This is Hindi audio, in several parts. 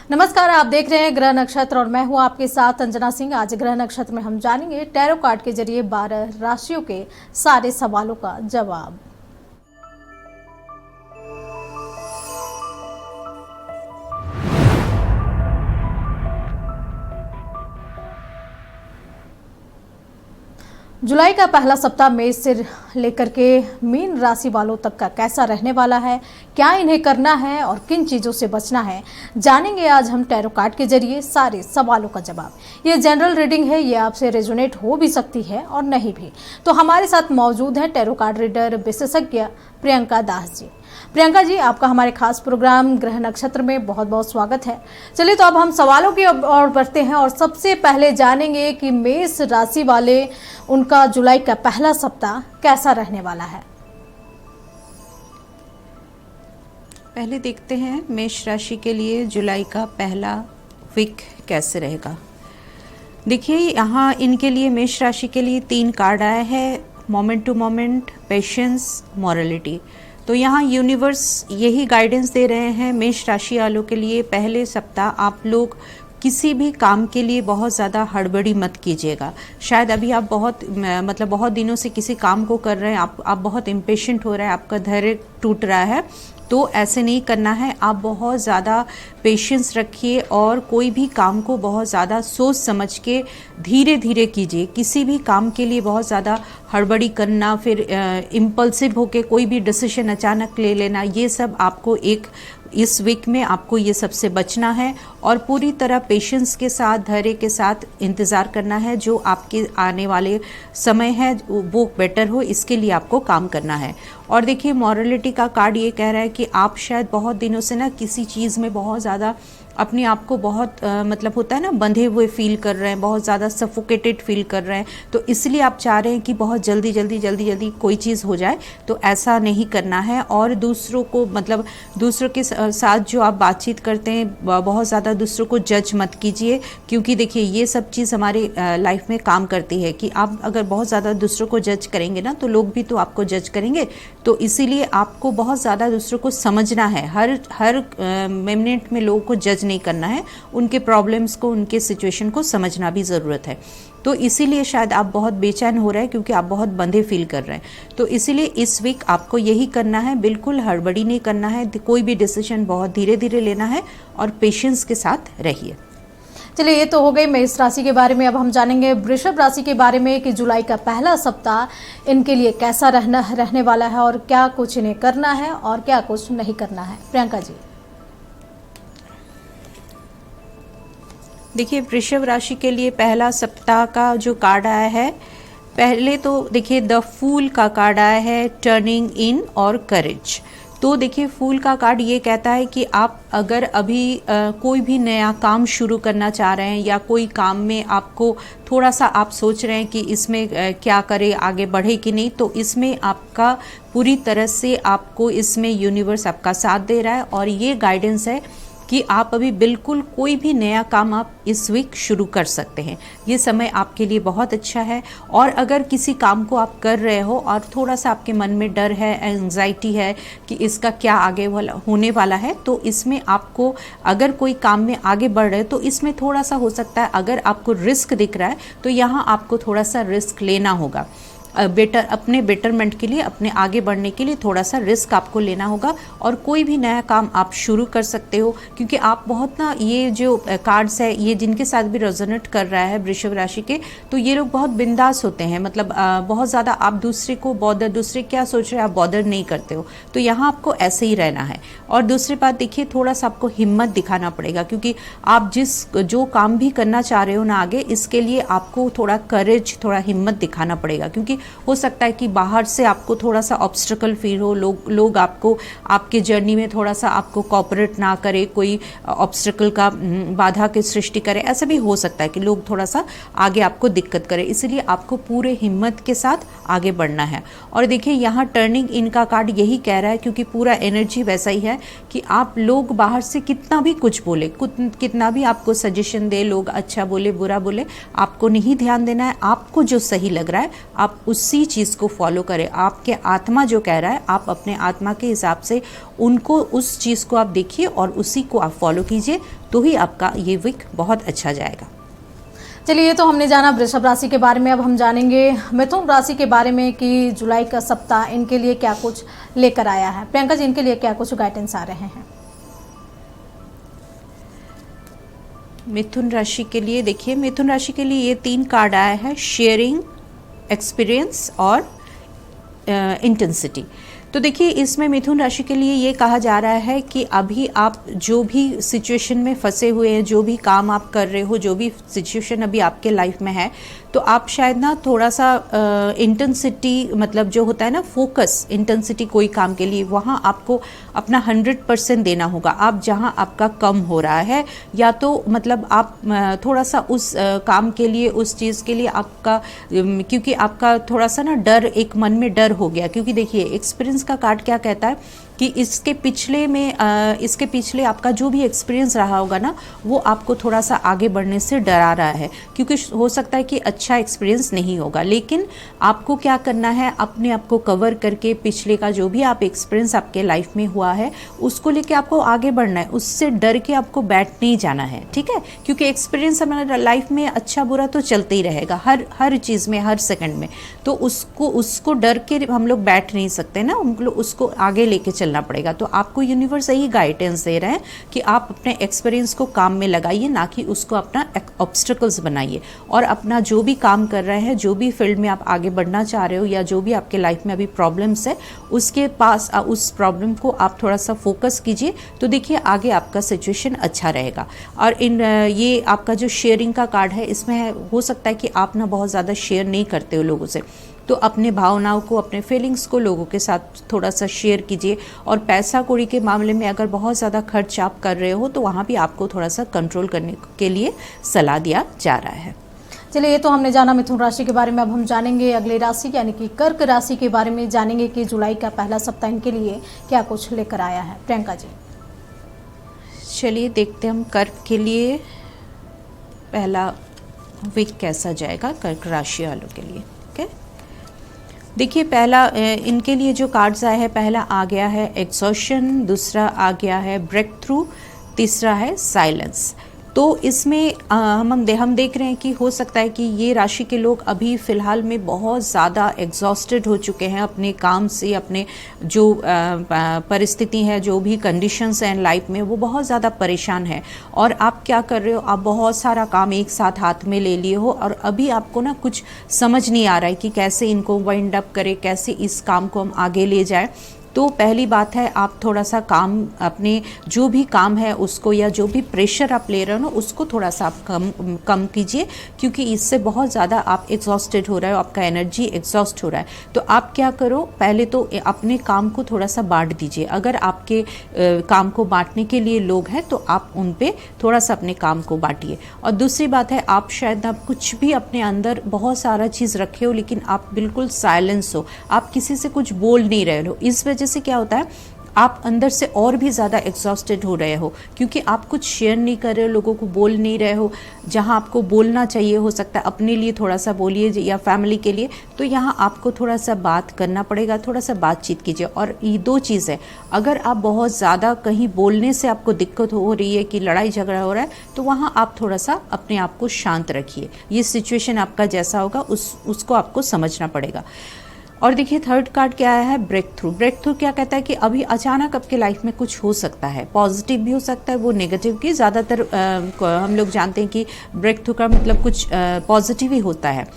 नमस्कार, आप देख रहे हैं ग्रह नक्षत्र और मैं हूं आपके साथ अंजना सिंह। आज ग्रह नक्षत्र में हम जानेंगे टैरो कार्ड के जरिए 12 राशियों के सारे सवालों का जवाब। जुलाई का पहला सप्ताह मेष से लेकर के मीन राशि वालों तक का कैसा रहने वाला है, क्या इन्हें करना है और किन चीज़ों से बचना है, जानेंगे आज हम टैरो कार्ड के जरिए सारे सवालों का जवाब। ये जनरल रीडिंग है, ये आपसे रेजोनेट हो भी सकती है और नहीं भी। तो हमारे साथ मौजूद है टैरो कार्ड रीडर विशेषज्ञ प्रियंका दास जी। प्रियंका जी, आपका हमारे खास प्रोग्राम ग्रह नक्षत्र में बहुत बहुत स्वागत है। चलिए, तो अब हम सवालों की ओर बढ़ते हैं और सबसे पहले जानेंगे कि मेष राशि वाले उनका जुलाई का पहला सप्ताह कैसा रहने वाला है। पहले देखते हैं मेष राशि के लिए जुलाई का पहला वीक कैसे रहेगा। देखिए, यहाँ इनके लिए मेष राशि के लिए 3 कार्ड आए हैं, moment to moment, patience, morality. तो यहाँ यूनिवर्स यही गाइडेंस दे रहे हैं मेष राशि वालों के लिए पहले सप्ताह आप लोग किसी भी काम के लिए बहुत ज़्यादा हड़बड़ी मत कीजिएगा। शायद अभी आप बहुत दिनों से किसी काम को कर रहे हैं, आप बहुत इम्पेशेंट हो रहे हैं, आपका धैर्य टूट रहा है, तो ऐसे नहीं करना है। आप बहुत ज़्यादा पेशेंस रखिए और कोई भी काम को बहुत ज़्यादा सोच समझ के धीरे धीरे कीजिए। किसी भी काम के लिए बहुत ज़्यादा हड़बड़ी करना, फिर इम्पल्सिव होके कोई भी डिसीजन अचानक ले लेना, ये सब आपको इस वीक में आपको ये सबसे बचना है और पूरी तरह पेशेंस के साथ, धैर्य के साथ इंतज़ार करना है। जो आपके आने वाले समय है वो बेटर हो, इसके लिए आपको काम करना है। और देखिए, मॉरलिटी का कार्ड ये कह रहा है कि आप शायद बहुत दिनों से ना किसी चीज़ में बहुत ज़्यादा अपने आप को बहुत होता है ना, बंधे हुए फील कर रहे हैं, बहुत ज़्यादा सफोकेटेड फील कर रहे हैं, तो इसलिए आप चाह रहे हैं कि बहुत जल्दी कोई चीज़ हो जाए। तो ऐसा नहीं करना है। और दूसरों को दूसरों के साथ जो आप बातचीत करते हैं, बहुत ज़्यादा दूसरों को जज मत कीजिए, क्योंकि देखिए ये सब चीज़ हमारे लाइफ में काम करती है कि आप अगर बहुत ज़्यादा दूसरों को जज करेंगे ना, तो लोग भी तो आपको जज करेंगे। तो इसीलिए आपको बहुत ज़्यादा दूसरों को समझना है। हर मिनट में लोगों को जज नहीं करना है, उनके प्रॉब्लम्स को, उनके सिचुएशन को समझना भी ज़रूरत है। तो इसीलिए शायद आप बहुत बेचैन हो रहे हैं, क्योंकि आप बहुत बंधे फील कर रहे हैं। तो इसीलिए इस वीक आपको यही करना है, बिल्कुल हड़बड़ी नहीं करना है, कोई भी डिसीजन बहुत धीरे धीरे लेना है और पेशेंस के साथ रहिए। चलिए, ये तो हो गई मेष राशि के बारे में। अब हम जानेंगे वृषभ राशि के बारे में कि जुलाई का पहला सप्ताह इनके लिए कैसा रहने वाला है और क्या कुछ इन्हें करना है और क्या कुछ नहीं करना है। प्रियंका जी। देखिए, वृषभ राशि के लिए पहला सप्ताह का जो कार्ड आया है, पहले तो देखिए द फूल का कार्ड आया है, टर्निंग इन और करेज। तो देखिए, फूल का कार्ड ये कहता है कि आप अगर अभी कोई भी नया काम शुरू करना चाह रहे हैं या कोई काम में आपको थोड़ा सा आप सोच रहे हैं कि इसमें क्या करें, आगे बढ़े कि नहीं, तो इसमें आपका पूरी तरह से आपको इसमें यूनिवर्स आपका साथ दे रहा है और ये गाइडेंस है कि आप अभी बिल्कुल कोई भी नया काम आप इस वीक शुरू कर सकते हैं। ये समय आपके लिए बहुत अच्छा है। और अगर किसी काम को आप कर रहे हो और थोड़ा सा आपके मन में डर है, एंजाइटी है कि इसका क्या आगे होने वाला है, तो इसमें आपको अगर कोई काम में आगे बढ़ रहे हो तो इसमें थोड़ा सा हो सकता है, अगर आपको रिस्क दिख रहा है तो यहाँ आपको थोड़ा सा रिस्क लेना होगा। अपने बेटरमेंट के लिए, अपने आगे बढ़ने के लिए थोड़ा सा रिस्क आपको लेना होगा और कोई भी नया काम आप शुरू कर सकते हो। क्योंकि आप बहुत ना, ये जो कार्ड्स है ये जिनके साथ भी रेजोनेट कर रहा है वृषभ राशि के, तो ये लोग बहुत बिंदास होते हैं। बहुत ज़्यादा आप दूसरे को दूसरे क्या सोच रहे हैं आप बॉदर नहीं करते हो। तो यहाँ आपको ऐसे ही रहना है। और दूसरी बात देखिए, थोड़ा सा आपको हिम्मत दिखाना पड़ेगा, क्योंकि आप जो काम भी करना चाह रहे हो ना आगे, इसके लिए आपको थोड़ा करेज, थोड़ा हिम्मत दिखाना पड़ेगा। क्योंकि हो सकता है कि बाहर से आपको थोड़ा सा ऑब्स्टिकल फील हो, लोग आपको आपके जर्नी में थोड़ा सा आपको कोऑपरेट ना करे, कोई ऑब्स्टिकल का बाधा की सृष्टि करे। ऐसा भी हो सकता है कि लोग थोड़ा सा आगे आपको दिक्कत करे, इसलिए आपको पूरे हिम्मत के साथ आगे बढ़ना है। और देखिए, यहाँ टर्निंग इन का कार्ड यही कह रहा है, क्योंकि पूरा एनर्जी वैसा ही है कि आप लोग बाहर से कितना भी कुछ बोले, कितना भी आपको सजेशन दे, लोग अच्छा बोले बुरा बोले, आपको नहीं ध्यान देना है। आपको जो सही लग रहा है आप उसी चीज़ को फॉलो करें। आपके आत्मा जो कह रहा है, आप अपने आत्मा के हिसाब से उनको, उस चीज़ को आप देखिए और उसी को आप फॉलो कीजिए, तो ही आपका ये वीक बहुत अच्छा जाएगा। चलिए, ये तो हमने जाना वृषभ राशि के बारे में। अब हम जानेंगे मिथुन राशि के बारे में कि जुलाई का सप्ताह इनके लिए क्या कुछ लेकर आया है। प्रियंका जी, इनके लिए क्या कुछ गाइडेंस आ रहे हैं? मिथुन राशि के लिए देखिए, मिथुन राशि के लिए ये 3 कार्ड आया है, शेयरिंग, एक्सपीरियंस और इंटेंसिटी। तो देखिए, इसमें मिथुन राशि के लिए ये कहा जा रहा है कि अभी आप जो भी सिचुएशन में फंसे हुए हैं, जो भी काम आप कर रहे हो, जो भी सिचुएशन अभी आपके लाइफ में है, तो आप शायद ना थोड़ा सा इंटेंसिटी, मतलब जो होता है ना फोकस, इंटेंसिटी कोई काम के लिए, वहाँ आपको अपना 100% देना होगा। आप जहाँ आपका कम हो रहा है, या तो मतलब आप थोड़ा सा उस काम के लिए, उस चीज़ के लिए आपका, क्योंकि आपका थोड़ा सा ना डर, एक मन में डर हो गया। क्योंकि देखिए, एक्सपीरियंस का कार्ड क्या कहता है कि इसके पिछले आपका जो भी एक्सपीरियंस रहा होगा ना, वो आपको थोड़ा सा आगे बढ़ने से डरा रहा है। क्योंकि हो सकता है कि अच्छा एक्सपीरियंस नहीं होगा, लेकिन आपको क्या करना है, अपने आप को कवर करके पिछले का जो भी आप एक्सपीरियंस आपके लाइफ में हुआ है, उसको लेके आपको आगे बढ़ना है। उससे डर के आपको बैठ नहीं जाना है, ठीक है? क्योंकि एक्सपीरियंस हमारे लाइफ में अच्छा बुरा तो चलते ही रहेगा, हर चीज़ में, हर सेकंड में। तो उसको डर के हम लोग बैठ नहीं सकते ना, उसको आगे लेके चलना पड़ेगा। तो आपको यूनिवर्स यही गाइडेंस दे रहे हैं कि आप अपने एक्सपीरियंस को काम में लगाइए, ना कि उसको अपना ऑब्स्टिकल्स बनाइए। और अपना जो भी काम कर रहे हैं, जो भी फील्ड में आप आगे बढ़ना चाह रहे हो, या जो भी आपके लाइफ में अभी प्रॉब्लम्स है, उसके पास उस प्रॉब्लम को आप थोड़ा सा फोकस कीजिए, तो देखिए आगे आपका सिचुएशन अच्छा रहेगा। और ये आपका जो शेयरिंग का कार्ड है, इसमें हो सकता है कि आप ना बहुत ज़्यादा शेयर नहीं करते हो लोगों से, तो अपने भावनाओं को, अपने फीलिंग्स को लोगों के साथ थोड़ा सा शेयर कीजिए। और पैसा कौड़ी के मामले में अगर बहुत ज़्यादा खर्च आप कर रहे हो, तो वहाँ भी आपको थोड़ा सा कंट्रोल करने के लिए सलाह दिया जा रहा है। चलिए, ये तो हमने जाना मिथुन राशि के बारे में। अब हम जानेंगे अगली राशि यानी कि कर्क राशि के बारे में। जानेंगे कि जुलाई का पहला सप्ताह इनके लिए क्या कुछ लेकर आया है। प्रियंका जी, चलिए देखते हैं हम कर्क के लिए पहला वीक कैसा जाएगा कर्क राशि वालों के लिए। ओके, देखिए, पहला इनके लिए जो कार्ड्स आए हैं, पहला आ गया है एग्जॉशन, दूसरा आ गया है ब्रेक थ्रू, तीसरा है साइलेंस। तो इसमें हम देख रहे हैं कि हो सकता है कि ये राशि के लोग अभी फ़िलहाल में बहुत ज़्यादा एग्जॉस्टेड हो चुके हैं अपने काम से, अपने जो परिस्थिति है, जो भी कंडीशंस हैं लाइफ में, वो बहुत ज़्यादा परेशान है। और आप क्या कर रहे हो, आप बहुत सारा काम एक साथ हाथ में ले लिए हो, और अभी आपको ना कुछ समझ नहीं आ रहा है कि कैसे इनको वाइंड अप करें, कैसे इस काम को हम आगे ले जाएं। तो पहली बात है, आप थोड़ा सा काम, अपने जो भी काम है उसको, या जो भी प्रेशर आप ले रहे हो ना, उसको थोड़ा सा आप कम कीजिए, क्योंकि इससे बहुत ज़्यादा आप एग्जॉस्टेड हो रहे हो, आपका एनर्जी एग्जॉस्ट हो रहा है। तो आप क्या करो, पहले तो अपने काम को थोड़ा सा बांट दीजिए। अगर आपके काम को बांटने के लिए लोग हैं, तो आप उन पे थोड़ा सा अपने काम को बांटिए। और दूसरी बात है, आप शायद आप कुछ भी अपने अंदर बहुत सारा चीज़ रखे हो, लेकिन आप बिल्कुल साइलेंस हो, आप किसी से कुछ बोल नहीं रहे हो। इस वजह से क्या होता है, आप अंदर से और भी ज़्यादा एग्जॉस्टेड हो रहे हो, क्योंकि आप कुछ शेयर नहीं कर रहे हो, लोगों को बोल नहीं रहे हो। जहाँ आपको बोलना चाहिए, हो सकता है अपने लिए थोड़ा सा बोलिए या फैमिली के लिए, तो यहाँ आपको थोड़ा सा बात करना पड़ेगा, थोड़ा सा बातचीत कीजिए। और ये 2 चीज़ है, अगर आप बहुत ज़्यादा कहीं बोलने से आपको दिक्कत हो रही है कि लड़ाई झगड़ा हो रहा है, तो वहाँ आप थोड़ा सा अपने आप को शांत रखिए। ये सिचुएशन आपका जैसा होगा उसको आपको समझना पड़ेगा। और देखिए, थर्ड कार्ड क्या आया है, ब्रेक थ्रू। ब्रेक थ्रू क्या कहता है कि अभी अचानक आपके लाइफ में कुछ हो सकता है, पॉजिटिव भी हो सकता है, वो नेगेटिव की ज़्यादातर हम लोग जानते हैं कि ब्रेक थ्रू का मतलब कुछ पॉजिटिव ही होता है।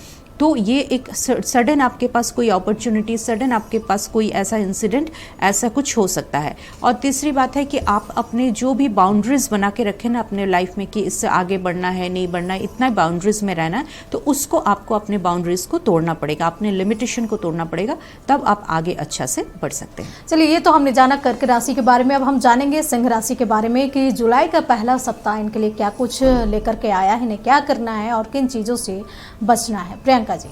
तो ये एक सडन आपके पास कोई अपॉर्चुनिटी, सडन आपके पास कोई ऐसा इंसिडेंट, ऐसा कुछ हो सकता है। और तीसरी बात है कि आप अपने जो भी बाउंड्रीज बना के रखें ना अपने लाइफ में, कि इससे आगे बढ़ना है, नहीं बढ़ना है, इतना बाउंड्रीज में रहना है, तो उसको आपको अपने बाउंड्रीज को तोड़ना पड़ेगा, अपने लिमिटेशन को तोड़ना पड़ेगा, तब आप आगे अच्छा से बढ़ सकते हैं। चलिए, ये तो हमने जाना कर्क राशि के बारे में। अब हम जानेंगे सिंह राशि के बारे में कि जुलाई का पहला सप्ताह इनके लिए क्या कुछ लेकर के आया है, इन्हें क्या करना है और किन चीज़ों से बचना है। प्रियंका जी,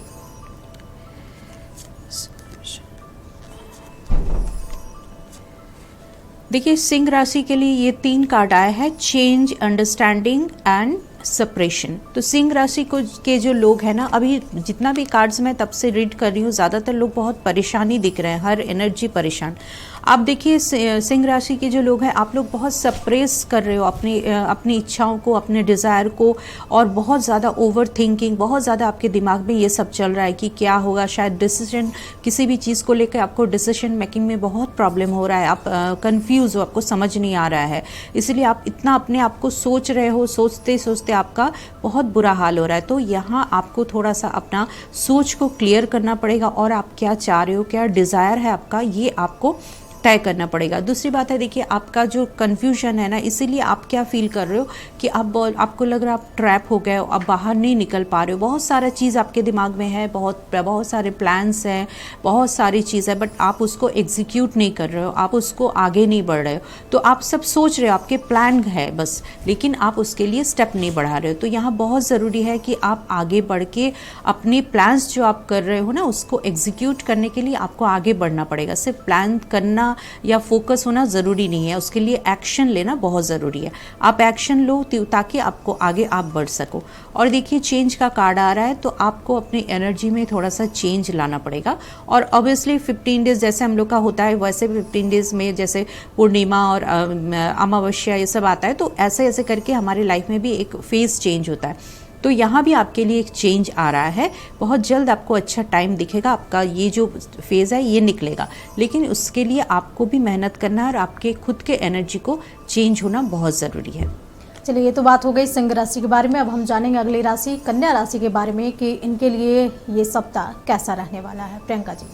देखिए, सिंह राशि के लिए ये 3 कार्ड आए हैं, चेंज, अंडरस्टैंडिंग एंड सेपरेशन। तो सिंह राशि को के जो लोग हैं ना, अभी जितना भी कार्ड्स मैं तब से रीड कर रही हूँ, ज़्यादातर लोग बहुत परेशानी दिख रहे हैं, हर एनर्जी परेशान। आप देखिए सिंह राशि के जो लोग हैं, आप लोग बहुत सप्रेस कर रहे हो अपनी इच्छाओं को, अपने डिज़ायर को, और बहुत ज़्यादा ओवर थिंकिंग, बहुत ज़्यादा आपके दिमाग में ये सब चल रहा है कि क्या होगा। शायद डिसीजन, किसी भी चीज़ को लेकर आपको डिसीजन मेकिंग में बहुत प्रॉब्लम हो रहा है, आप कंफ्यूज हो, आपको समझ नहीं आ रहा है, इसलिए आप इतना अपने आप को सोच रहे हो, सोचते सोचते आपका बहुत बुरा हाल हो रहा है। तो यहाँ आपको थोड़ा सा अपना सोच को क्लियर करना पड़ेगा, और आप क्या चाह रहे हो, क्या डिज़ायर है आपका, ये आपको तय करना पड़ेगा। दूसरी बात है, देखिए आपका जो कन्फ्यूजन है ना, इसीलिए आप क्या फील कर रहे हो कि आपको लग रहा है आप ट्रैप हो गए हो, आप बाहर नहीं निकल पा रहे हो। बहुत सारा चीज़ आपके दिमाग में है, बहुत सारे प्लान्स हैं, बहुत सारी चीज़ है, बट आप उसको एग्जीक्यूट नहीं कर रहे हो, आप उसको आगे नहीं बढ़ रहे हो। तो आप सब सोच रहे हो, आपके प्लान है बस, लेकिन आप उसके लिए स्टेप नहीं बढ़ा रहे हो। तो यहाँ बहुत ज़रूरी है कि आप आगे बढ़ के अपने प्लान्स जो आप कर रहे हो ना, उसको एग्जीक्यूट करने के लिए आपको आगे बढ़ना पड़ेगा। सिर्फ प्लान करना या फोकस होना ज़रूरी नहीं है, उसके लिए एक्शन लेना बहुत ज़रूरी है। आप एक्शन लो ताकि आपको आगे आप बढ़ सको। और देखिए चेंज का कार्ड आ रहा है, तो आपको अपनी एनर्जी में थोड़ा सा चेंज लाना पड़ेगा। और ऑब्वियसली 15 डेज जैसे हम लोग का होता है, वैसे 15 डेज में जैसे पूर्णिमा और अमावस्या ये सब आता है, तो ऐसे ऐसे करके हमारे लाइफ में भी एक फेज चेंज होता है। तो यहाँ भी आपके लिए एक चेंज आ रहा है, बहुत जल्द आपको अच्छा टाइम दिखेगा, आपका ये जो फेज़ है ये निकलेगा। लेकिन उसके लिए आपको भी मेहनत करना है, और आपके खुद के एनर्जी को चेंज होना बहुत ज़रूरी है। चलिए, ये तो बात हो गई सिंह राशि के बारे में। अब हम जानेंगे अगली राशि कन्या राशि के बारे में कि इनके लिए ये सप्ताह कैसा रहने वाला है। प्रियंका जी।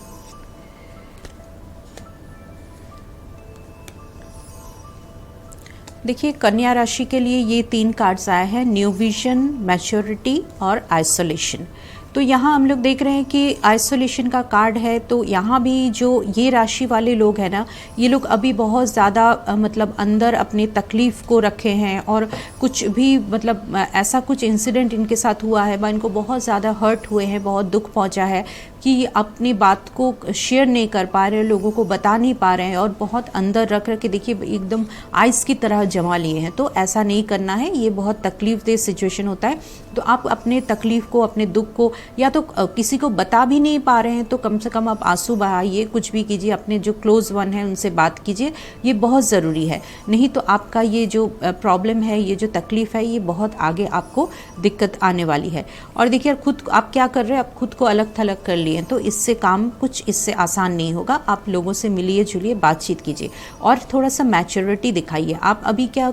देखिए कन्या राशि के लिए ये 3 कार्ड्स आए हैं, न्यू विजन, मैच्योरिटी और आइसोलेशन। तो यहाँ हम लोग देख रहे हैं कि आइसोलेशन का कार्ड है। तो यहाँ भी जो ये राशि वाले लोग हैं ना, ये लोग अभी बहुत ज़्यादा मतलब अंदर अपने तकलीफ़ को रखे हैं, और कुछ भी मतलब ऐसा कुछ इंसिडेंट इनके साथ हुआ है, इनको बहुत ज़्यादा हर्ट हुए हैं, बहुत दुख पहुँचा है कि अपनी बात को शेयर नहीं कर पा रहे, लोगों को बता नहीं पा रहे हैं, और बहुत अंदर रख के देखिए एकदम आइस की तरह जमा लिए हैं। तो ऐसा नहीं करना है, ये बहुत तकलीफ दे सिचुएशन होता है। तो आप अपने तकलीफ को, अपने दुख को, या तो किसी को बता भी नहीं पा रहे हैं तो कम से कम आप आंसू बहाइए, कुछ भी कीजिए, अपने जो क्लोज वन है उनसे बात कीजिए, ये बहुत ज़रूरी है। नहीं तो आपका ये जो प्रॉब्लम है, ये जो तकलीफ़ है, ये बहुत आगे आपको दिक्कत आने वाली है। और देखिए खुद आप क्या कर रहे हैं, आप खुद को अलग थलग कर लिए, तो इससे काम कुछ इससे आसान नहीं होगा। आप लोगों से मिलिए जुलिए, बातचीत कीजिए, और थोड़ा सा मैच्योरिटी दिखाइए। आप अभी क्या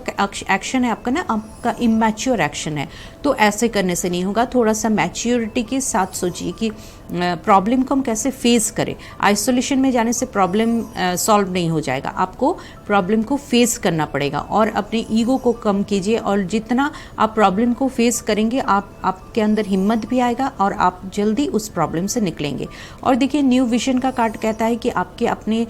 एक्शन है आपका ना, आपका इमैच्योर एक्शन है, तो ऐसे करने से नहीं होगा। थोड़ा सा मैच्योरिटी के साथ सोचिए कि प्रॉब्लम को हम कैसे फेस करें। आइसोलेशन में जाने से प्रॉब्लम सॉल्व नहीं हो जाएगा, आपको प्रॉब्लम को फेस करना पड़ेगा। और अपने ईगो को कम कीजिए, और जितना आप प्रॉब्लम को फेस करेंगे, आपके अंदर हिम्मत भी आएगा, और आप जल्दी उस प्रॉब्लम से निकलेंगे। और देखिए न्यू विजन का कार्ड कहता है कि आपके अपने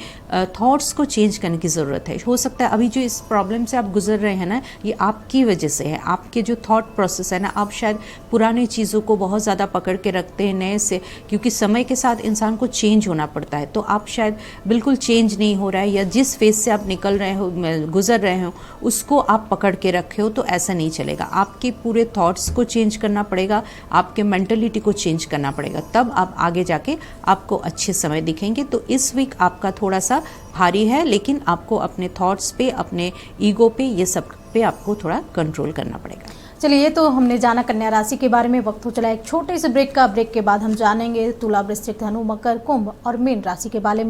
थॉट्स को चेंज करने की ज़रूरत है। हो सकता है अभी जो इस प्रॉब्लम से आप गुजर रहे हैं ना, ये आपकी वजह से है, आपके जो थॉट प्रोसेस है ना, आप शायद पुरानी चीज़ों को बहुत ज़्यादा पकड़ के रखते हैं, नए से, क्योंकि समय के साथ इंसान को चेंज होना पड़ता है। तो आप शायद बिल्कुल चेंज नहीं हो रहा है, या जिस फेज से आप निकल रहे हो, गुजर रहे हो, उसको आप पकड़ के रखे हो, तो ऐसा नहीं चलेगा। आपके पूरे थॉट्स को चेंज करना पड़ेगा, आपके मेंटलिटी को चेंज करना पड़ेगा, तब आप आगे जाके आपको अच्छे समय दिखेंगे। तो इस वीक आपका थोड़ा सा भारी है, लेकिन आपको अपने थॉट्स पे, अपने ईगो पे, ये सब पे आपको थोड़ा कंट्रोल करना पड़ेगा। चलिए, ये तो हमने जाना कन्या राशि के बारे में। वक्त हो चला एक छोटे से ब्रेक का। ब्रेक के बाद हम जानेंगे तुला, वृश्चिक, धनु, मकर, कुंभ और मीन राशि के बारे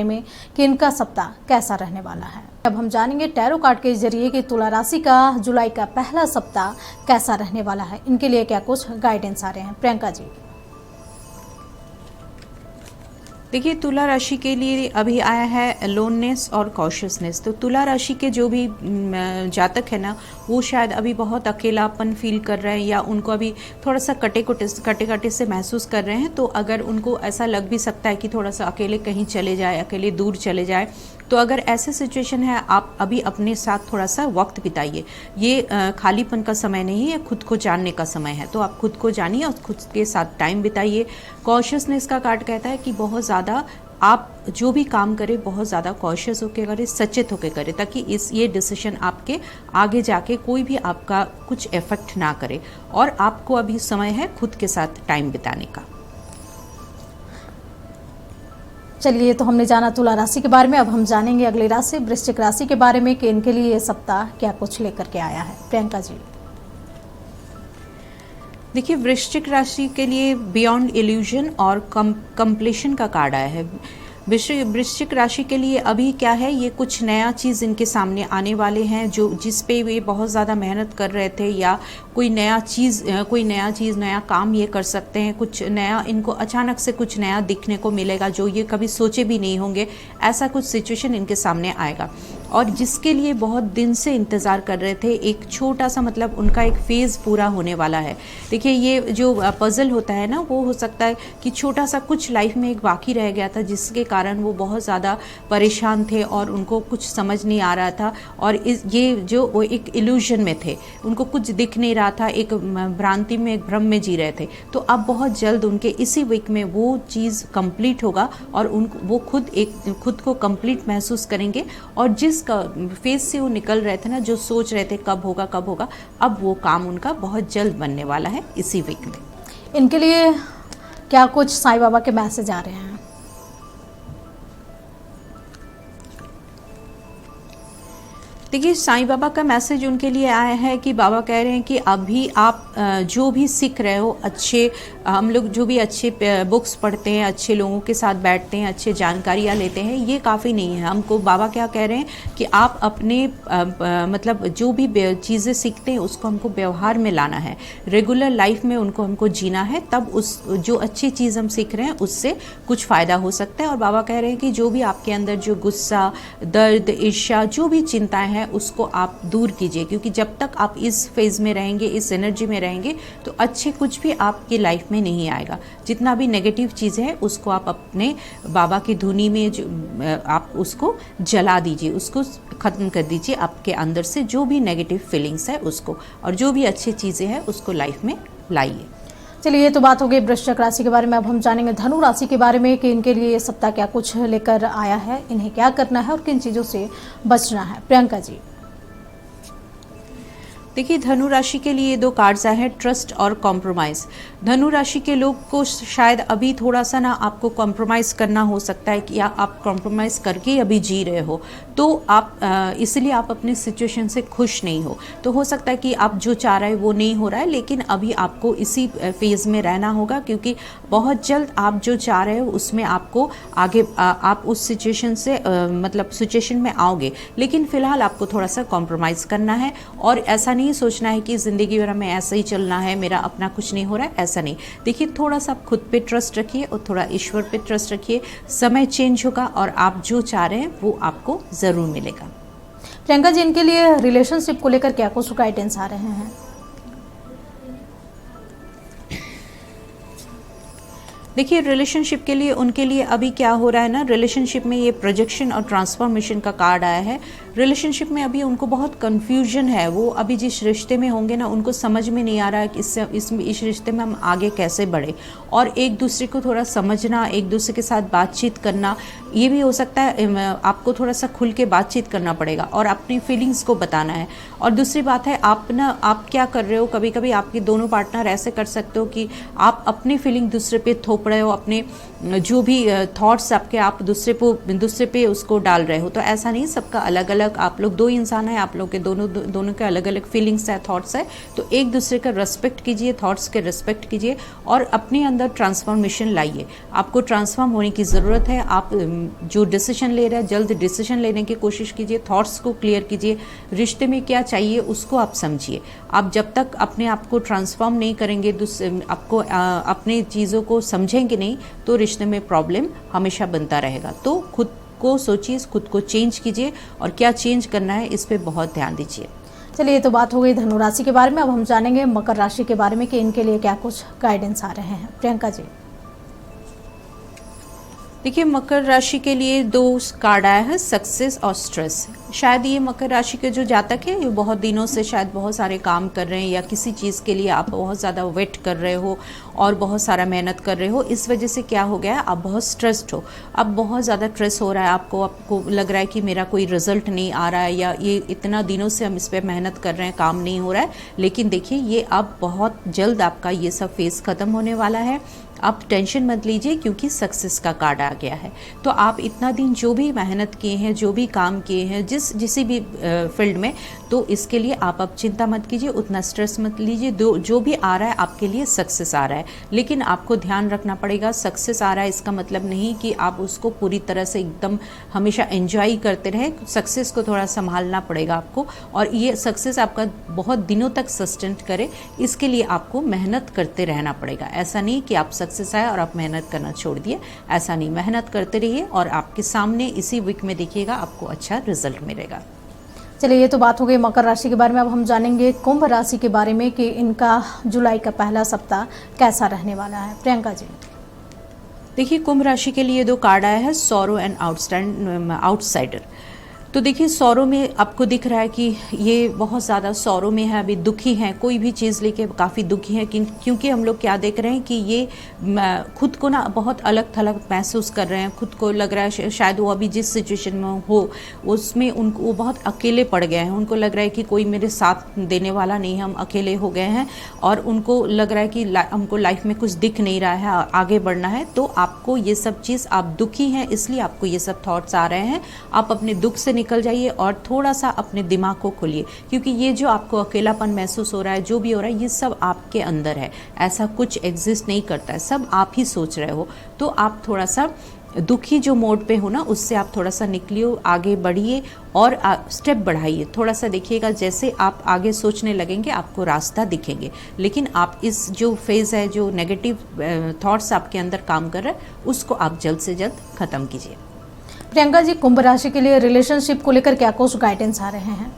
में कि इनका सप्ताह कैसा रहने वाला है। अब हम जानेंगे टैरो कार्ड के जरिए कि तुला राशि का जुलाई का पहला सप्ताह कैसा रहने वाला है, इनके लिए क्या कुछ गाइडेंस आ रहे हैं। प्रियंका जी। देखिए तुला राशि के लिए अभी आया है अलोननेस और कॉशियसनेस। तो तुला राशि के जो भी जातक है ना, वो शायद अभी बहुत अकेलापन फील कर रहे हैं, या उनको अभी थोड़ा सा कटे से महसूस कर रहे हैं। तो अगर उनको ऐसा लग भी सकता है कि थोड़ा सा अकेले कहीं चले जाए, अकेले दूर चले जाए, तो अगर ऐसे सिचुएशन है, आप अभी अपने साथ थोड़ा सा वक्त बिताइए। ये खालीपन का समय नहीं है, खुद को जानने का समय है। तो आप खुद को जानिए और खुद के साथ टाइम बिताइए। कॉशियसनेस का कार्ड कहता है कि बहुत ज़्यादा आप जो भी काम करें बहुत ज़्यादा कॉशियस होकर करें, सचेत होकर करें, ताकि ये डिसीजन आपके आगे जाके कोई भी आपका कुछ इफेक्ट ना करे। और आपको अभी समय है खुद के साथ टाइम बिताने का। चलिए, तो हमने जाना तुला राशि के बारे में, अब हम जानेंगे अगली राशि वृश्चिक राशि के बारे में कि इनके लिए ये सप्ताह क्या कुछ लेकर के आया है। प्रियंका जी। देखिए, वृश्चिक राशि के लिए बियॉन्ड इल्यूजन और कंप्लीशन का कार्ड आया है। वृश्चिक राशि के लिए अभी क्या है, ये कुछ नया चीज़ इनके सामने आने वाले हैं जो जिस पे वे बहुत ज़्यादा मेहनत कर रहे थे, या कोई नया चीज़ नया काम ये कर सकते हैं। कुछ नया इनको अचानक से कुछ नया दिखने को मिलेगा जो ये कभी सोचे भी नहीं होंगे। ऐसा कुछ सिचुएशन इनके सामने आएगा और जिसके लिए बहुत दिन से इंतज़ार कर रहे थे। एक छोटा सा मतलब उनका एक फेज़ पूरा होने वाला है। देखिए, ये जो पज़ल होता है ना, वो हो सकता है कि छोटा सा कुछ लाइफ में एक बाकी रह गया था जिसके कारण वो बहुत ज़्यादा परेशान थे और उनको कुछ समझ नहीं आ रहा था। और ये जो वो एक इल्यूजन में थे, उनको कुछ दिख नहीं रहा था, एक भ्रांति में, एक भ्रम में जी रहे थे। तो अब बहुत जल्द उनके इसी वीक में वो चीज़ कंप्लीट होगा और वो खुद को कंप्लीट महसूस करेंगे। और जिस फेज से वो निकल रहे थे ना, जो सोच रहे थे कब होगा, अब वो काम उनका बहुत जल्द बनने वाला है इसी वीक में। इनके लिए क्या कुछ साईं बाबा के मैसेज आ रहे हैं? देखिए, साईं बाबा का मैसेज उनके लिए आया है कि बाबा कह रहे हैं कि अभी आप जो भी सीख रहे हो, हम लोग जो भी अच्छे बुक्स पढ़ते हैं, अच्छे लोगों के साथ बैठते हैं, अच्छे जानकारियाँ लेते हैं, ये काफ़ी नहीं है। हमको बाबा क्या कह रहे हैं कि आप अपने मतलब जो भी चीज़ें सीखते हैं उसको हमको व्यवहार में लाना है, रेगुलर लाइफ में हमको जीना है। तब उस जो अच्छी चीज़ हम सीख रहे हैं उससे कुछ फ़ायदा हो सकता है। और बाबा कह रहे हैं कि जो भी आपके अंदर जो गुस्सा, दर्द, ईर्ष्या, जो भी चिंताएं हैं उसको आप दूर कीजिए, क्योंकि जब तक आप इस फेज में रहेंगे, इस एनर्जी में रहेंगे, तो अच्छे कुछ भी आपकी लाइफ में नहीं आएगा। जितना भी नेगेटिव चीज़ें हैं उसको आप अपने बाबा की धुनी में आप उसको जला दीजिए, उसको ख़त्म कर दीजिए आपके अंदर से, जो भी नेगेटिव फीलिंग्स है उसको, और जो भी अच्छी चीज़ें हैं उसको लाइफ में लाइए। चलिए, ये तो बात हो गई वृश्चिक राशि के बारे में। अब हम जानेंगे धनु राशि के बारे में कि इनके लिए ये सप्ताह क्या कुछ लेकर आया है, इन्हें क्या करना है और किन चीज़ों से बचना है। प्रियंका जी। देखिए, धनु राशि के लिए 2 कार्ड्स आए हैं, ट्रस्ट और कॉम्प्रोमाइज़। धनु राशि के लोग को शायद अभी थोड़ा सा ना आपको कॉम्प्रोमाइज़ करना हो सकता है कि आप कॉम्प्रोमाइज़ करके अभी जी रहे हो, तो आप इसलिए आप अपनी सिचुएशन से खुश नहीं हो। तो हो सकता है कि आप जो चाह रहे हो वो नहीं हो रहा है, लेकिन अभी आपको इसी फेज़ में रहना होगा, क्योंकि बहुत जल्द आप जो चाह रहे हो उसमें आपको आगे आप उस सिचुएशन से मतलब सिचुएशन में आओगे। लेकिन फ़िलहाल आपको थोड़ा सा कॉम्प्रोमाइज़ करना है और ऐसा नहीं सोचना है कि ज़िंदगी भर में ऐसा ही चलना है, मेरा अपना कुछ नहीं हो रहा है, ऐसा नहीं। देखिए, थोड़ा सा आप खुद पे ट्रस्ट रखिए और थोड़ा ईश्वर पे ट्रस्ट रखिए। समय चेंज होगा और आप जो चाह रहे हैं वो आपको ज़रूर मिलेगा। प्रियंका जी, इनके लिए रिलेशनशिप को लेकर क्या कुछ गाइडेंस आ रहे हैं? देखिए, रिलेशनशिप के लिए उनके लिए अभी क्या हो रहा है ना, रिलेशनशिप में ये प्रोजेक्शन और ट्रांसफॉर्मेशन का कार्ड आया है। रिलेशनशिप में अभी उनको बहुत कन्फ्यूजन है। वो अभी जिस रिश्ते में होंगे ना, उनको समझ में नहीं आ रहा है कि इस रिश्ते में हम आगे कैसे बढ़े, और एक दूसरे को थोड़ा समझना, एक दूसरे के साथ बातचीत करना, ये भी हो सकता है आपको थोड़ा सा खुल के बातचीत करना पड़ेगा और अपनी फीलिंग्स को बताना है। और दूसरी बात है, आप क्या कर रहे हो, कभी कभी आपके दोनों पार्टनर ऐसे कर सकते हो कि आप अपनी फीलिंग दूसरे पे थोप रहे हो, अपने जो भी थॉट्स आपके आप दूसरे पे उसको डाल रहे हो। तो ऐसा नहीं, सबका अलग अलग, आप लोग 2 इंसान हैं, आप लोग के दोनों के अलग अलग फीलिंग्स है, थॉट्स है। तो एक दूसरे का रेस्पेक्ट कीजिए, थॉट्स के रेस्पेक्ट कीजिए और अपने अंदर ट्रांसफॉर्मेशन लाइए। आपको ट्रांसफॉर्म होने की ज़रूरत है। आप जो डिसीजन ले रहे हैं, जल्द डिसीजन लेने की कोशिश कीजिए, थॉट्स को क्लियर कीजिए, रिश्ते में क्या चाहिए उसको आप समझिए। आप जब तक अपने आप को ट्रांसफॉर्म नहीं करेंगे, आपको अपने चीज़ों को समझेंगे नहीं, तो रिश्ते में प्रॉब्लम हमेशा बनता रहेगा। तो खुद को सोचिए, खुद को चेंज कीजिए और क्या चेंज करना है इस पे बहुत ध्यान दीजिए। चलिए, ये तो बात हो गई धनु राशि के बारे में। अब हम जानेंगे मकर राशि के बारे में कि इनके लिए क्या कुछ गाइडेंस आ रहे हैं। प्रियंका जी। देखिए, मकर राशि के लिए 2 कार्ड आया है, सक्सेस और स्ट्रेस। शायद ये मकर राशि के जो जातक है ये बहुत दिनों से शायद बहुत सारे काम कर रहे हैं या किसी चीज़ के लिए आप बहुत ज़्यादा वेट कर रहे हो और बहुत सारा मेहनत कर रहे हो। इस वजह से क्या हो गया है, आप बहुत स्ट्रेस्ड हो, अब बहुत ज़्यादा स्ट्रेस हो रहा है आपको लग रहा है कि मेरा कोई रिजल्ट नहीं आ रहा है या ये इतना दिनों से हम इस पर मेहनत कर रहे हैं, काम नहीं हो रहा है। लेकिन देखिए ये अब बहुत जल्द आपका ये सब फेज़ ख़त्म होने वाला है। आप टेंशन मत लीजिए क्योंकि सक्सेस का कार्ड आ गया है। तो आप इतना दिन जो भी मेहनत किए हैं, जो भी काम किए हैं, जिस भी फील्ड में, तो इसके लिए आप अब चिंता मत कीजिए, उतना स्ट्रेस मत लीजिए। जो भी आ रहा है आपके लिए सक्सेस आ रहा है। लेकिन आपको ध्यान रखना पड़ेगा, सक्सेस आ रहा है इसका मतलब नहीं कि आप उसको पूरी तरह से एकदम हमेशा एंजॉय करते रहें। सक्सेस को थोड़ा संभालना पड़ेगा आपको, और ये सक्सेस आपका बहुत दिनों तक सस्टेंट करे, इसके लिए आपको मेहनत करते रहना पड़ेगा। ऐसा नहीं कि आप सक्सेस आए और आप मेहनत करना छोड़ दिए, ऐसा नहीं, मेहनत करते रहिए और आपके सामने इसी वीक में देखिएगा आपको अच्छा रिजल्ट मिलेगा। चलिए, ये तो बात हो गई मकर राशि के बारे में। अब हम जानेंगे कुंभ राशि के बारे में कि इनका जुलाई का पहला सप्ताह कैसा रहने वाला है। प्रियंका जी। देखिए कुंभ राशि के लिए 2 कार्ड आया है, सॉरो एंड आउटसाइडर। तो देखिए सौरों में आपको दिख रहा है कि ये बहुत ज़्यादा सौरों में है, अभी दुखी हैं, कोई भी चीज़ लेके काफ़ी दुखी हैं, क्योंकि हम लोग क्या देख रहे हैं कि ये खुद को ना बहुत अलग थलग महसूस कर रहे हैं। खुद को लग रहा है शायद वो अभी जिस सिचुएशन में हो उसमें उनको वो बहुत अकेले पड़ गए हैं। उनको लग रहा है कि कोई मेरे साथ देने वाला नहीं है, हम अकेले हो गए हैं, और उनको लग रहा है कि हमको लाइफ में कुछ दिख नहीं रहा है, आगे बढ़ना है। तो आपको ये सब चीज़, आप दुखी हैं इसलिए आपको ये सब थॉट्स आ रहे हैं। आप अपने दुख से निकल जाइए और थोड़ा सा अपने दिमाग को खोलिए, क्योंकि ये जो आपको अकेलापन महसूस हो रहा है, जो भी हो रहा है, ये सब आपके अंदर है, ऐसा कुछ एग्जिस्ट नहीं करता है, सब आप ही सोच रहे हो। तो आप थोड़ा सा दुखी जो मोड पे हो ना, उससे आप थोड़ा सा निकलिए, आगे बढ़िए और स्टेप बढ़ाइए। थोड़ा सा देखिएगा, जैसे आप आगे सोचने लगेंगे आपको रास्ता दिखेंगे। लेकिन आप इस जो फेज़ है, जो नेगेटिव थॉट्स आपके अंदर काम कर रहे हैं, उसको आप जल्द से जल्द ख़त्म कीजिए। प्रियंका जी, कुंभ राशि के लिए रिलेशनशिप को लेकर क्या कुछ गाइडेंस आ रहे हैं?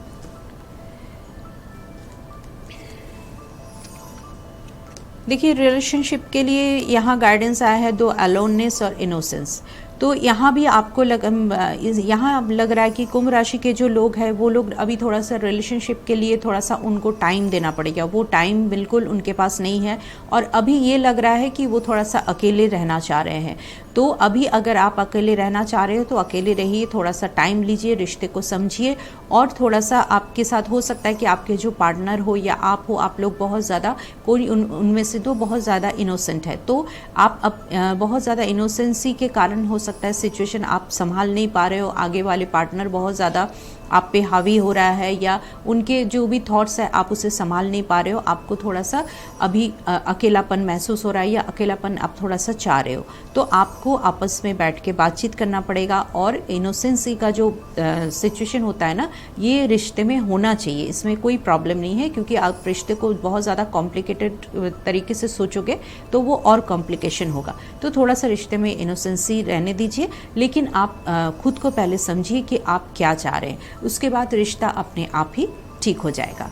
देखिए रिलेशनशिप के लिए यहाँ गाइडेंस आया है 2 अलोननेस और इनोसेंस। तो यहाँ भी आपको यहाँ अब लग रहा है कि कुंभ राशि के जो लोग हैं वो लोग अभी थोड़ा सा रिलेशनशिप के लिए थोड़ा सा उनको टाइम देना पड़ेगा। वो टाइम बिल्कुल उनके पास नहीं है, और अभी ये लग रहा है कि वो थोड़ा सा अकेले रहना चाह रहे हैं। तो अभी अगर आप अकेले रहना चाह रहे हो तो अकेले रहिए, थोड़ा सा टाइम लीजिए, रिश्ते को समझिए, और थोड़ा सा आपके साथ हो सकता है कि आपके जो पार्टनर हो या आप हो, आप लोग बहुत ज़्यादा कोई उनमें से 2 बहुत ज़्यादा इनोसेंट है। तो आप बहुत ज़्यादा इनोसेंसी के कारण हो सकता है सिचुएशन आप संभाल नहीं पा रहे हो, आगे वाले पार्टनर बहुत ज़्यादा आप पे हावी हो रहा है, या उनके जो भी थॉट्स है आप उसे संभाल नहीं पा रहे हो, आपको थोड़ा सा अभी अकेलापन महसूस हो रहा है, या अकेलापन आप थोड़ा सा चाह रहे हो। तो आपको आपस में बैठ के बातचीत करना पड़ेगा। और इनोसेंसी का जो सिचुएशन होता है ना, ये रिश्ते में होना चाहिए, इसमें कोई प्रॉब्लम नहीं है, क्योंकि आप रिश्ते को बहुत ज़्यादा कॉम्प्लिकेटेड तरीके से सोचोगे तो वो और कॉम्प्लिकेशन होगा। तो थोड़ा सा रिश्ते में इनोसेंसी रहने दीजिए, लेकिन आप खुद को पहले समझिए कि आप क्या चाह रहे हैं, उसके बाद रिश्ता अपने आप ही ठीक हो जाएगा।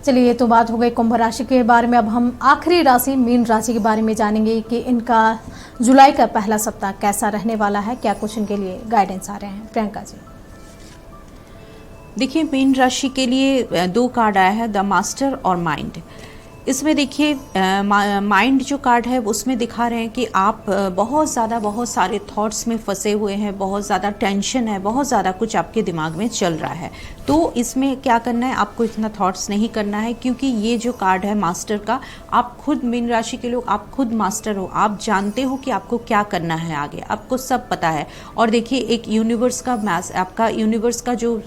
चलिए, ये तो बात हो गई कुंभ राशि के बारे में। अब हम आखिरी राशि मीन राशि के बारे में जानेंगे कि इनका जुलाई का पहला सप्ताह कैसा रहने वाला है, क्या कुछ इनके लिए गाइडेंस आ रहे हैं। प्रियंका जी। देखिए मीन राशि के लिए 2 कार्ड आया है, द मास्टर और माइंड। इसमें देखिए माइंड जो कार्ड है उसमें दिखा रहे हैं कि आप बहुत सारे थॉट्स में फंसे हुए हैं, बहुत ज़्यादा टेंशन है, बहुत ज़्यादा कुछ आपके दिमाग में चल रहा है। तो इसमें क्या करना है, आपको इतना थॉट्स नहीं करना है, क्योंकि ये जो कार्ड है मास्टर का, आप खुद मीन राशि के लोग, आप खुद मास्टर हो, आप जानते हो कि आपको क्या करना है आगे, आपको सब पता है। और देखिए एक यूनिवर्स का आपका यूनिवर्स का जो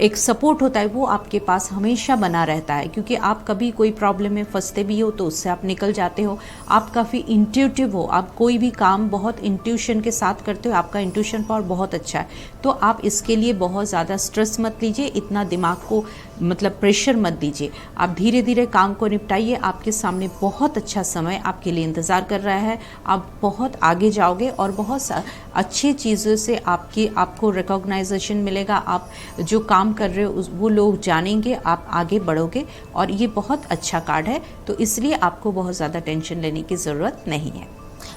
एक सपोर्ट होता है वो आपके पास हमेशा बना रहता है, क्योंकि आप कभी कोई प्रॉब्लम में फंसते भी हो तो उससे आप निकल जाते हो। आप काफ़ी इंट्यूटिव हो, आप कोई भी काम बहुत इंट्यूशन के साथ करते हो, आपका इंट्यूशन पावर बहुत अच्छा है। तो आप इसके लिए बहुत ज़्यादा स्ट्रेस मत लीजिए, इतना दिमाग को मतलब प्रेशर मत दीजिए। आप धीरे धीरे काम को निपटाइए, आपके सामने बहुत अच्छा समय आपके लिए इंतज़ार कर रहा है। आप बहुत आगे जाओगे और बहुत अच्छी चीज़ों से आपको रिकॉग्नाइजेशन मिलेगा। आप जो काम कर रहे हो वो लोग जानेंगे, आप आगे बढ़ोगे, और ये बहुत अच्छा कार्ड है। तो इसलिए आपको बहुत ज़्यादा टेंशन लेने की ज़रूरत नहीं है।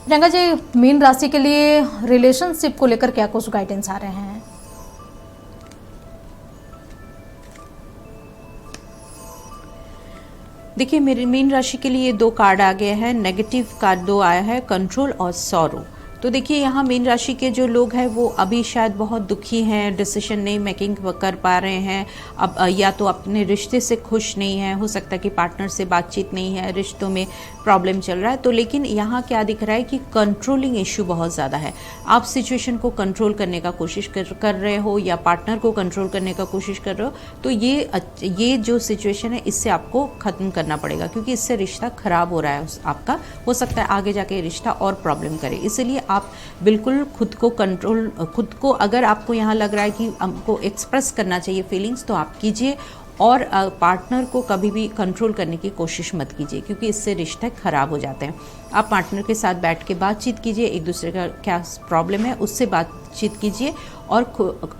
प्रियंका जी, मीन राशि के लिए रिलेशनशिप को लेकर क्या कुछ गाइडेंस आ रहे हैं? देखिए मेरे मीन राशि के लिए 2 कार्ड आ गए हैं, नेगेटिव कार्ड 2 आया है, कंट्रोल और सॉरो। तो देखिए यहाँ मीन राशि के जो लोग हैं वो अभी शायद बहुत दुखी हैं, डिसीजन नहीं मेकिंग कर पा रहे हैं, अब या तो अपने रिश्ते से खुश नहीं है, हो सकता है कि पार्टनर से बातचीत नहीं है, रिश्तों में प्रॉब्लम चल रहा है। तो लेकिन यहाँ क्या दिख रहा है कि कंट्रोलिंग इशू बहुत ज़्यादा है। आप सिचुएशन को कंट्रोल करने का कोशिश कर रहे हो या पार्टनर को कंट्रोल करने का कोशिश कर रहे हो, तो ये जो सिचुएशन है इससे आपको ख़त्म करना पड़ेगा, क्योंकि इससे रिश्ता ख़राब हो रहा है आपका। हो सकता है आगे जाके रिश्ता और प्रॉब्लम करे, इसलिए आप बिल्कुल खुद को अगर आपको यहाँ लग रहा है कि हमको एक्सप्रेस करना चाहिए फीलिंग्स, तो आप कीजिए। और पार्टनर को कभी भी कंट्रोल करने की कोशिश मत कीजिए, क्योंकि इससे रिश्ते ख़राब हो जाते हैं। आप पार्टनर के साथ बैठ के बातचीत कीजिए, एक दूसरे का क्या प्रॉब्लम है उससे बातचीत कीजिए और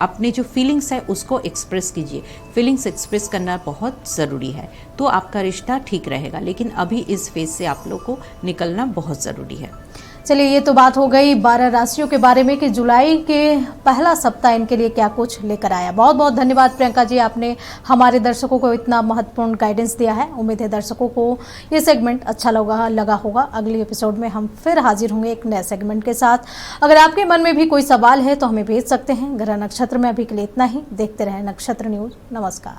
अपने जो फीलिंग्स है उसको एक्सप्रेस कीजिए। फीलिंग्स एक्सप्रेस करना बहुत ज़रूरी है, तो आपका रिश्ता ठीक रहेगा। लेकिन अभी इस फेज से आप लोग को निकलना बहुत ज़रूरी है। चलिए, ये तो बात हो गई 12 राशियों के बारे में कि जुलाई के पहला सप्ताह इनके लिए क्या कुछ लेकर आया। बहुत बहुत धन्यवाद प्रियंका जी, आपने हमारे दर्शकों को इतना महत्वपूर्ण गाइडेंस दिया है। उम्मीद है दर्शकों को ये सेगमेंट अच्छा लगा होगा। अगले एपिसोड में हम फिर हाजिर होंगे एक नए सेगमेंट के साथ। अगर आपके मन में भी कोई सवाल है तो हमें भेज सकते हैं। ग्रह नक्षत्र में अभी के लिए इतना ही। देखते रहें नक्षत्र न्यूज। नमस्कार।